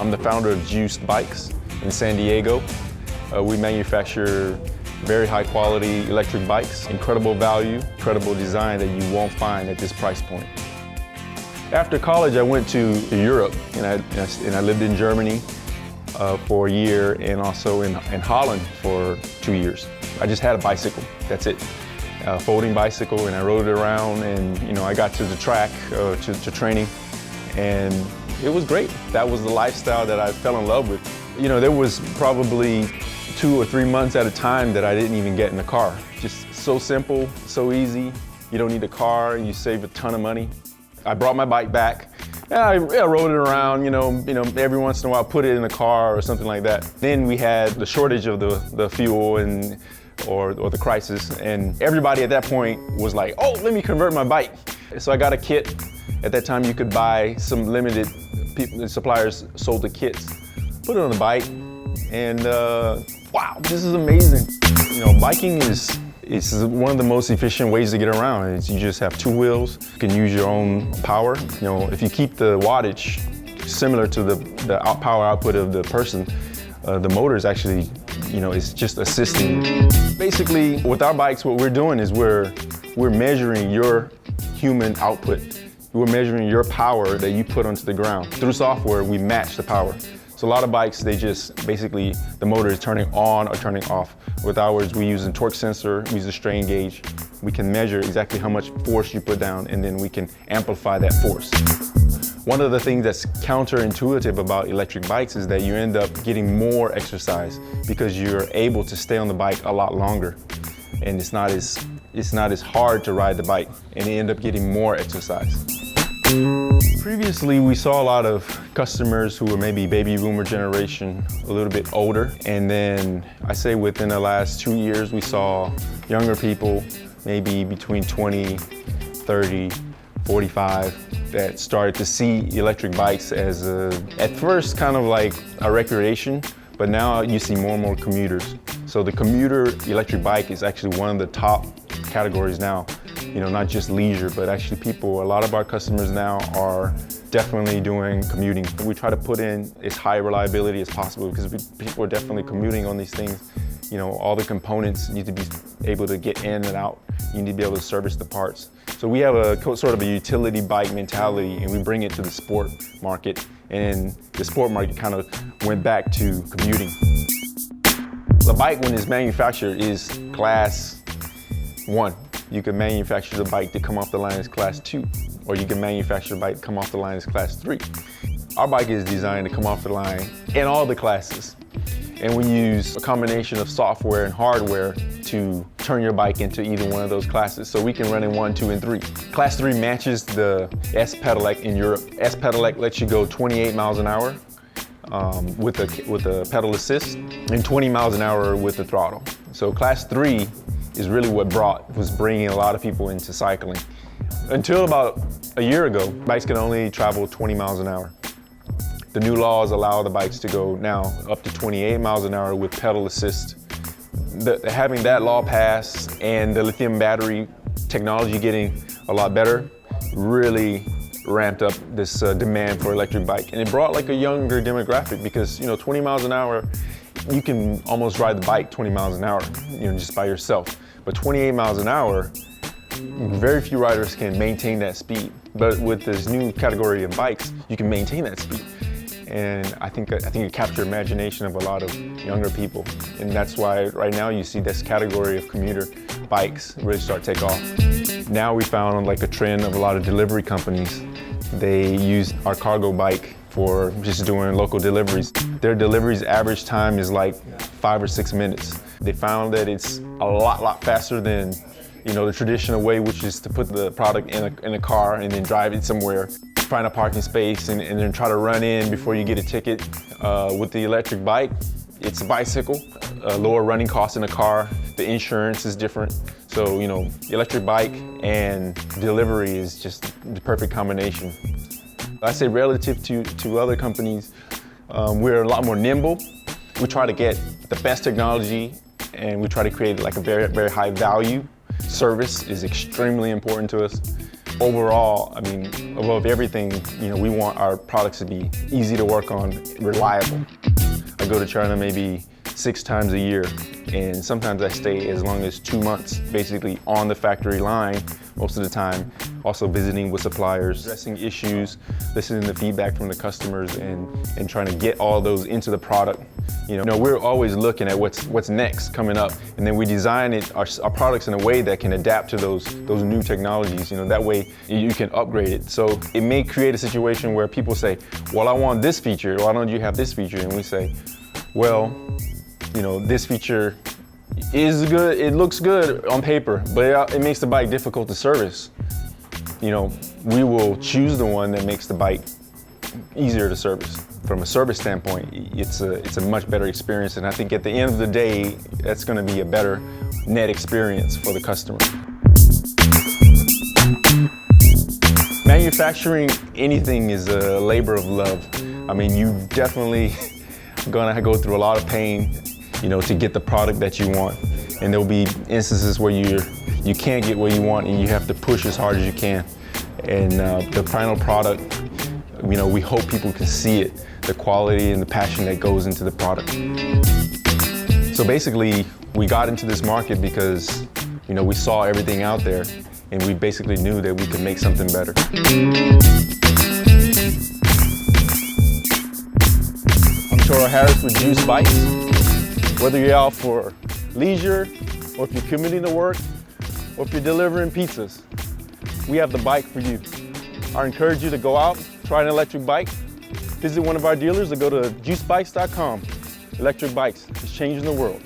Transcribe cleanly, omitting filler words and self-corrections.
I'm the founder of Juiced Bikes in San Diego. We manufacture very high quality electric bikes, incredible value, incredible design that you won't find at this price point. After college, I went to Europe and I lived in Germany for a year and also in Holland for 2 years. I just had a bicycle, that's it. A folding bicycle, and I rode it around, and I got to the track, to training, and it was great. That was the lifestyle that I fell in love with. There was probably 2 or 3 months at a time that I didn't even get in the car. Just so simple, so easy. You don't need a car, and you save a ton of money. I brought my bike back, and I rode it around, every once in a while, put it in the car or something like that. Then we had the shortage of the fuel or the crisis, and everybody at that point was like, oh, let me convert my bike. So I got a kit. At that time, you could buy some limited, suppliers sold the kits. Put it on the bike, and wow, this is amazing. Biking is one of the most efficient ways to get around. You just have 2 wheels. You can use your own power. If you keep the wattage similar to the power output of the person, the motor is actually, it's just assisting. Basically, with our bikes, what we're doing is we're measuring your human output. We're measuring your power that you put onto the ground. Through software, we match the power. So a lot of bikes, they just basically, the motor is turning on or turning off. With ours, we use a torque sensor, we use a strain gauge. We can measure exactly how much force you put down, and then we can amplify that force. One of the things that's counterintuitive about electric bikes is that you end up getting more exercise because you're able to stay on the bike a lot longer, and it's not as hard to ride the bike, and you end up getting more exercise. Previously, we saw a lot of customers who were maybe baby boomer generation, a little bit older, and then I say within the last 2 years, we saw younger people, maybe between 20, 30, 45, that started to see electric bikes as at first kind of like a recreation, but now you see more and more commuters. So the commuter electric bike is actually one of the top categories now. Not just leisure, but actually a lot of our customers now are definitely doing commuting. We try to put in as high reliability as possible because people are definitely commuting on these things. All the components need to be able to get in and out. You need to be able to service the parts. So we have a sort of a utility bike mentality, and we bring it to the sport market. And the sport market kind of went back to commuting. The bike, when it's manufactured, is class 1. You can manufacture the bike to come off the line as class 2, or you can manufacture the bike to come off the line as class 3. Our bike is designed to come off the line in all the classes. And we use a combination of software and hardware to turn your bike into either one of those classes. So we can run in 1, 2, and 3. Class 3 matches the S Pedelec in Europe. S Pedelec lets you go 28 miles an hour with a pedal assist, and 20 miles an hour with the throttle. So class 3 is really what was bringing a lot of people into cycling. Until about a year ago, bikes can only travel 20 miles an hour. The new laws allow the bikes to go now up to 28 miles an hour with pedal assist. Having that law pass and the lithium battery technology getting a lot better really ramped up this demand for electric bike. And it brought like a younger demographic because 20 miles an hour, you can almost ride the bike 20 miles an hour, just by yourself. But 28 miles an hour, very few riders can maintain that speed. But with this new category of bikes, you can maintain that speed. And I think it captured the imagination of a lot of younger people. And that's why right now you see this category of commuter bikes really start to take off. Now we found like a trend of a lot of delivery companies. They use our cargo bike for just doing local deliveries. Their deliveries average time is like 5 or 6 minutes. They found that it's a lot faster than the traditional way, which is to put the product in a car and then drive it somewhere, find a parking space and then try to run in before you get a ticket. With the electric bike, it's a bicycle, lower running costs in a car, the insurance is different. So, the electric bike and delivery is just the perfect combination. I say relative to other companies, we're a lot more nimble. We try to get the best technology and we try to create like a very, very high value. Service is extremely important to us. overall, I mean, above everything, we want our products to be easy to work on, reliable. I go to China maybe 6 times a year, and sometimes I stay as long as 2 months, basically on the factory line most of the time, also visiting with suppliers, addressing issues, listening to feedback from the customers, and trying to get all those into the product. We're always looking at what's next coming up, and then we design our products in a way that can adapt to those new technologies. That way you can upgrade it. So it may create a situation where people say, well, I want this feature, why don't you have this feature? And we say, well, this feature is good, it looks good on paper, but it makes the bike difficult to service. We will choose the one that makes the bike easier to service. From a service standpoint, it's a much better experience, and I think at the end of the day, that's going to be a better net experience for the customer. Manufacturing anything is a labor of love. I mean, you definitely gonna go through a lot of pain, to get the product that you want. And there'll be instances where you can't get what you want and you have to push as hard as you can. And the final product, we hope people can see it, the quality and the passion that goes into the product. So basically, we got into this market because, we saw everything out there, and we basically knew that we could make something better. I'm Tora Harris with Juice Bikes. Whether you're out for leisure, or if you're commuting to work, or if you're delivering pizzas, we have the bike for you. I encourage you to go out, try an electric bike, visit one of our dealers, or go to juicebikes.com. Electric bikes is changing the world.